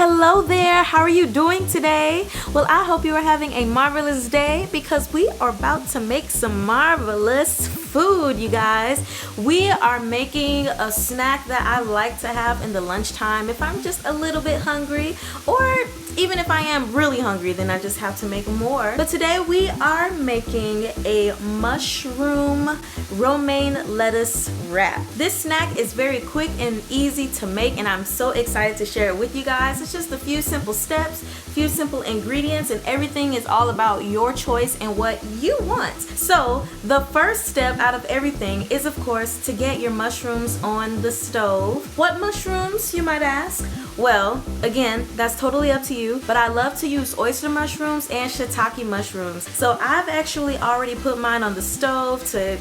Hello there, how are you doing today? Well, I hope you are having a marvelous day because we are about to make some marvelous food, you guys. We are making a snack that I like to have in the lunchtime if I'm just a little bit hungry, or even if I am really hungry, then I just have to make more. But today we are making a mushroom romaine lettuce wrap. This snack is very quick and easy to make, and I'm so excited to share it with you guys. It's just a few simple steps, few simple ingredients, and everything is all about your choice and what you want. So the first step out of everything is, of course, to get your mushrooms on the stove. What mushrooms, you might ask? Well, again, that's totally up to you, but I love to use oyster mushrooms and shiitake mushrooms. So I've actually already put mine on the stove to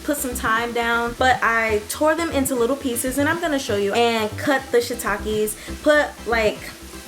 put some time down, but I tore them into little pieces, and I'm gonna show you, and cut the shiitakes, put like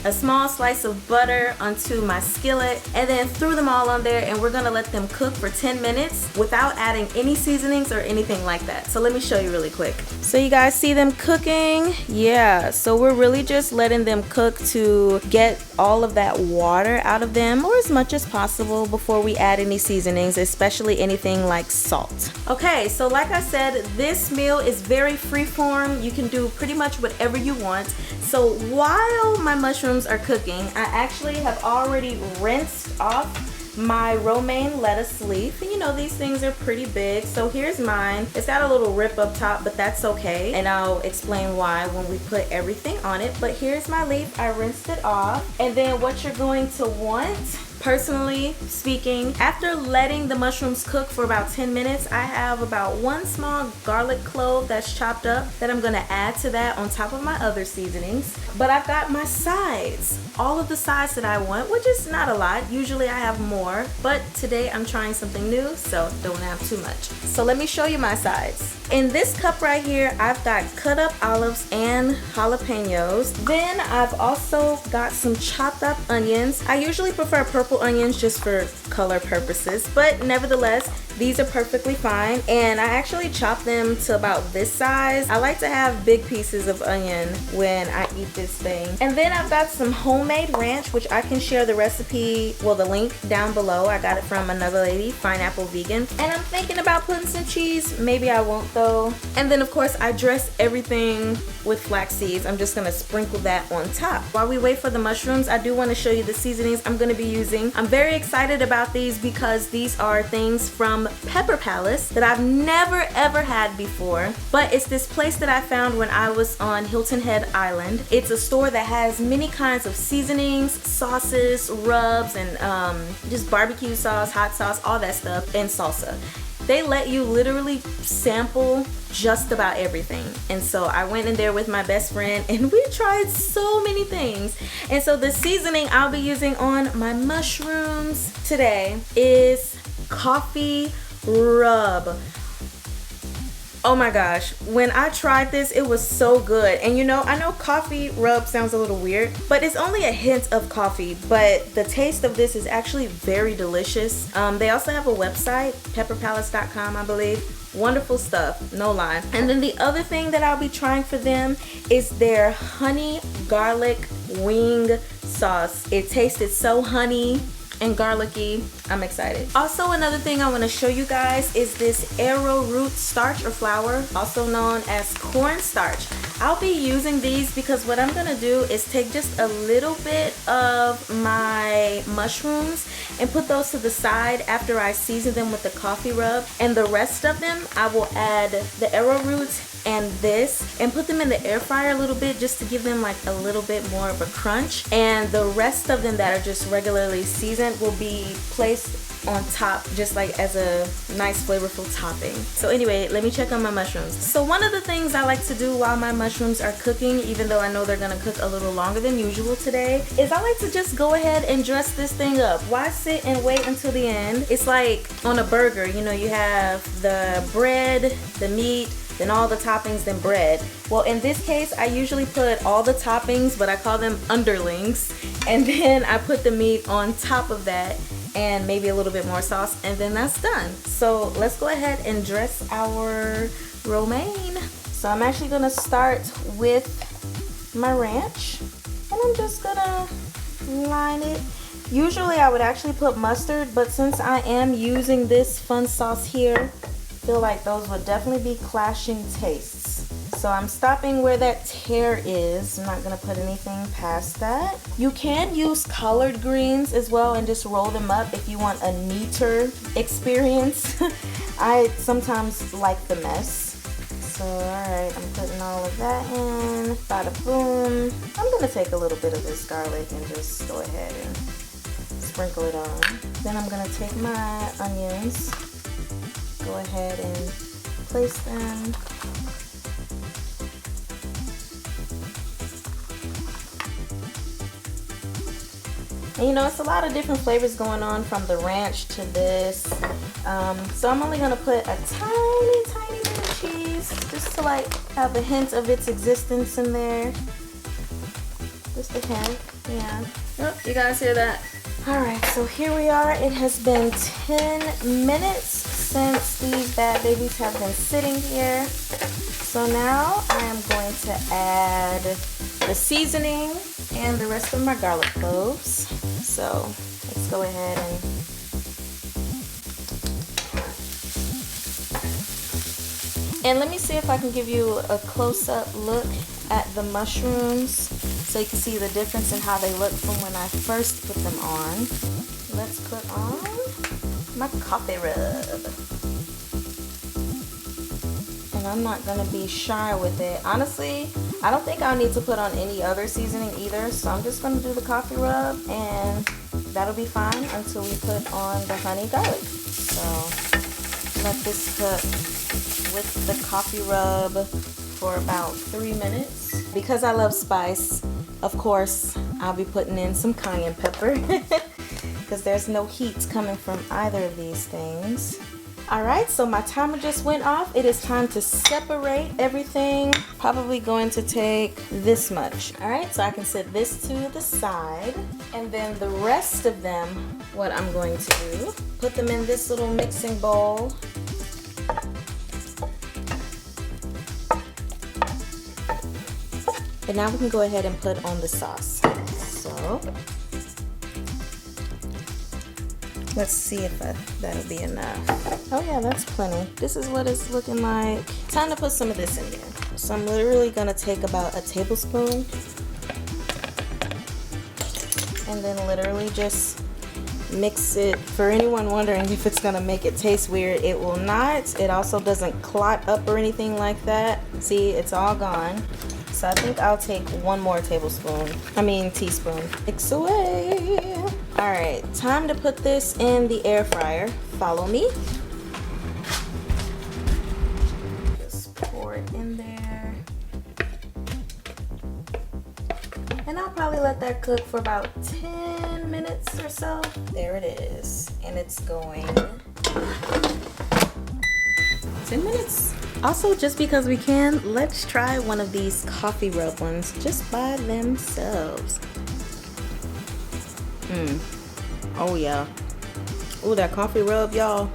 a small slice of butter onto my skillet, and then threw them all on there, and we're gonna let them cook for 10 minutes without adding any seasonings or anything like that. So let me show you really quick. So you guys see them cooking? Yeah, so we're really just letting them cook to get all of that water out of them, or as much as possible, before we add any seasonings, especially anything like salt. Okay, so like I said, this meal is very freeform. You can do pretty much whatever you want. So while my mushrooms are cooking, I actually have already rinsed off my romaine lettuce leaf. And you know, these things are pretty big. So here's mine. It's got a little rip up top, but that's okay. And I'll explain why when we put everything on it. But here's my leaf. I rinsed it off. And then what you're going to want, personally speaking, after letting the mushrooms cook for about 10 minutes, I have about one small garlic clove that's chopped up that I'm gonna add to that on top of my other seasonings. But I've got my sides, all of the sides that I want, which is not a lot. Usually I have more, but today I'm trying something new, so don't have too much. So let me show you my sides. In this cup right here, I've got cut up olives and jalapenos. Then I've also got some chopped up onions. I usually prefer purple onions just for color purposes, but nevertheless, these are perfectly fine. And I actually chop them to about this size. I like to have big pieces of onion when I eat this thing. And then I've got some homemade ranch, which I can share the recipe, well, the link down below. I got it from another lady, Pineapple Vegan. And I'm thinking about putting some cheese. Maybe I won't though. And then of course I dress everything with flax seeds. I'm just gonna sprinkle that on top. While we wait for the mushrooms, I do want to show you the seasonings I'm gonna be using. I'm very excited about these because these are things from Pepper Palace that I've never ever had before, but it's this place that I found when I was on Hilton Head Island. It's a store that has many kinds of seasonings, sauces, rubs, and just barbecue sauce, hot sauce, all that stuff, and salsa. They let you literally sample just about everything. And so I went in there with my best friend and we tried so many things. And so the seasoning I'll be using on my mushrooms today is coffee rub. Oh my gosh, when I tried this, it was so good. And you know, I know coffee rub sounds a little weird, but it's only a hint of coffee, but the taste of this is actually very delicious. They also have a website, pepperpalace.com, I believe. Wonderful stuff, no lie. And then the other thing that I'll be trying for them is their honey garlic wing sauce. It tasted so honey and garlicky. I'm excited. Also, another thing I want to show you guys is this arrowroot starch or flour, also known as cornstarch. I'll be using these because what I'm gonna do is take just a little bit of my mushrooms and put those to the side after I season them with the coffee rub, and the rest of them I will add the arrowroot and this and put them in the air fryer a little bit just to give them like a little bit more of a crunch, and the rest of them that are just regularly seasoned will be placed on top just like as a nice flavorful topping. So anyway, let me check on my mushrooms. So one of the things I like to do while my mushrooms are cooking, even though I know they're gonna cook a little longer than usual today, is I like to just go ahead and dress this thing up. Why sit and wait until the end? It's like on a burger, you know, you have the bread, the meat, then all the toppings, then bread. Well, in this case, I usually put all the toppings, but I call them underlings, and then I put the meat on top of that and maybe a little bit more sauce, and then that's done. So let's go ahead and dress our romaine. So I'm actually gonna start with my ranch, and I'm just gonna line it. Usually I would actually put mustard, but since I am using this fun sauce here, I feel like those would definitely be clashing tastes. So I'm stopping where that tear is. I'm not gonna put anything past that. You can use collard greens as well and just roll them up if you want a neater experience. I sometimes like the mess. So alright, I'm putting all of that in. Bada boom. I'm gonna take a little bit of this garlic and just go ahead and sprinkle it on. Then I'm gonna take my onions, go ahead and place them. And you know, it's a lot of different flavors going on from the ranch to this. So I'm only gonna put a tiny bit of cheese just to like have a hint of its existence in there. Just a hint, yeah. Oh, you guys hear that? Alright, so here we are. It has been 10 minutes since these bad babies have been sitting here. So now I am going to add the seasoning and the rest of my garlic cloves. So let's go ahead and let me see if I can give you a close-up look at the mushrooms so you can see the difference in how they look from when I first put them on. Let's put on my coffee rub. And I'm not gonna be shy with it. Honestly, I don't think I'll need to put on any other seasoning either, so I'm just gonna do the coffee rub and that'll be fine until we put on the honey garlic. So let this cook with the coffee rub for about 3 minutes. Because I love spice, of course, I'll be putting in some cayenne pepper because there's no heat coming from either of these things. Alright, so my timer just went off. It is time to separate everything. Probably going to take this much. Alright, so I can set this to the side. And then the rest of them, what I'm going to do, put them in this little mixing bowl. And now we can go ahead and put on the sauce. So let's see if that'll be enough. Oh yeah, that's plenty. This is what it's looking like. Time to put some of this in there. So I'm literally gonna take about a tablespoon and then literally just mix it. For anyone wondering if it's gonna make it taste weird, it will not. It also doesn't clot up or anything like that. See, it's all gone. So I think I'll take one more teaspoon. Mix away. All right, time to put this in the air fryer. Follow me. Just pour it in there. And I'll probably let that cook for about 10 minutes or so. There it is. And it's going 10 minutes. Also, just because we can, let's try one of these coffee rub ones just by themselves. Oh yeah. Oh, that coffee rub, y'all.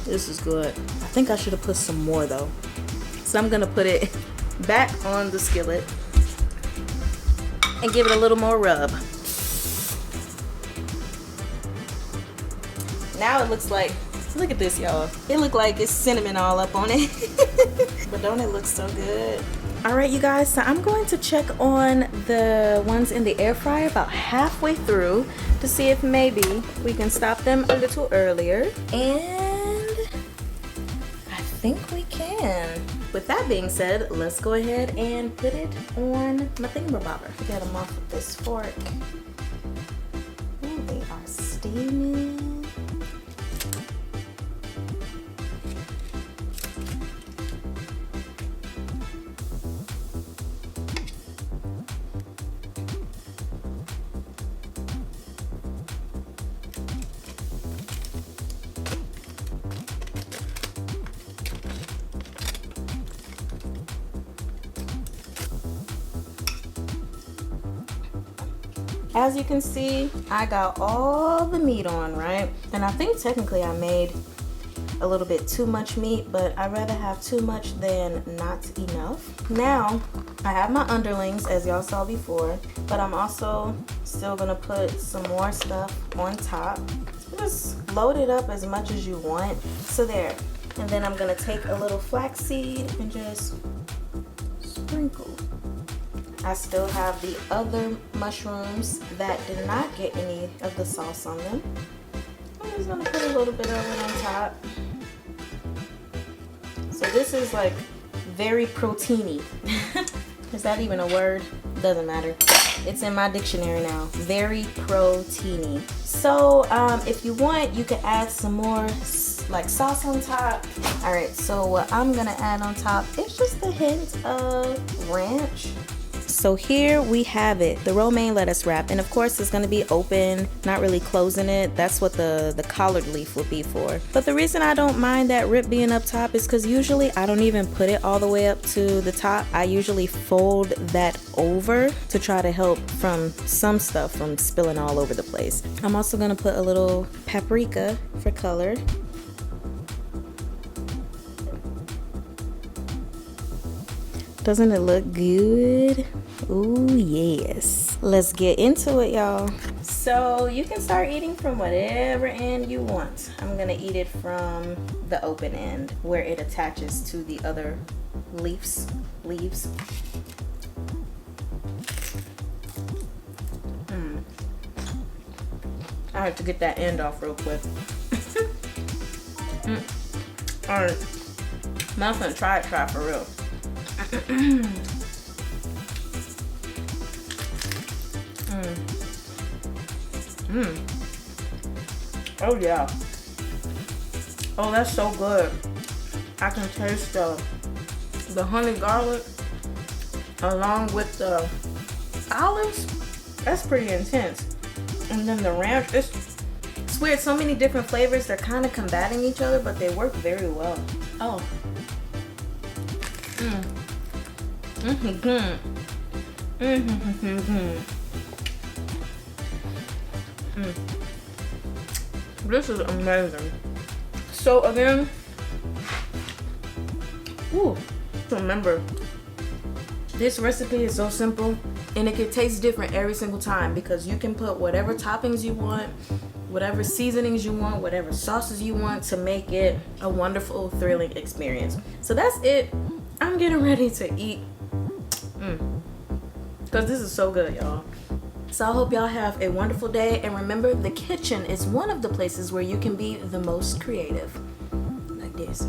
This is good. I think I should have put some more though. So I'm gonna put it back on the skillet and give it a little more rub. Now it looks like, look at this, y'all. It look like it's cinnamon all up on it. But don't it look so good? All right, you guys, so I'm going to check on the ones in the air fryer about halfway through to see if maybe we can stop them a little earlier. And I think we can. With that being said, let's go ahead and put it on my thingamabobber. Get them off with this fork. Ooh, they are steaming. As you can see, I got all the meat on, right? And I think technically I made a little bit too much meat, but I'd rather have too much than not enough. Now, I have my underlings, as y'all saw before, but I'm also still gonna put some more stuff on top. Just load it up as much as you want. So there. And then I'm gonna take a little flaxseed and just sprinkle. I still have the other mushrooms that did not get any of the sauce on them. I'm just gonna put a little bit of it on top. So this is like very proteiny. Is that even a word? Doesn't matter. It's in my dictionary now. Very proteiny. So if you want, you can add some more like sauce on top. All right, so what I'm gonna add on top is just a hint of ranch. So here we have it, the romaine lettuce wrap, and of course it's going to be open, not really closing it. That's what the collard leaf would be for. But the reason I don't mind that rip being up top is because usually I don't even put it all the way up to the top. I usually fold that over to try to help from some stuff from spilling all over the place. I'm also going to put a little paprika for color. Doesn't it look good? Ooh, yes. Let's get into it, y'all. So you can start eating from whatever end you want. I'm gonna eat it from the open end where it attaches to the other leaves. I have to get that end off real quick. All right, now I'm gonna try for real. Oh yeah. Oh, that's so good. I can taste the honey garlic along with the olives. That's pretty intense. And then the ranch, it's weird. So many different flavors. They're kind of combating each other, but they work very well. Oh. This is amazing. So again, remember, this recipe is so simple and it can taste different every single time because you can put whatever toppings you want, whatever seasonings you want, whatever sauces you want to make it a wonderful, thrilling experience. So that's it. I'm getting ready to eat because this is so good, y'all. So I hope y'all have a wonderful day, and remember, the kitchen is one of the places where you can be the most creative. Like this.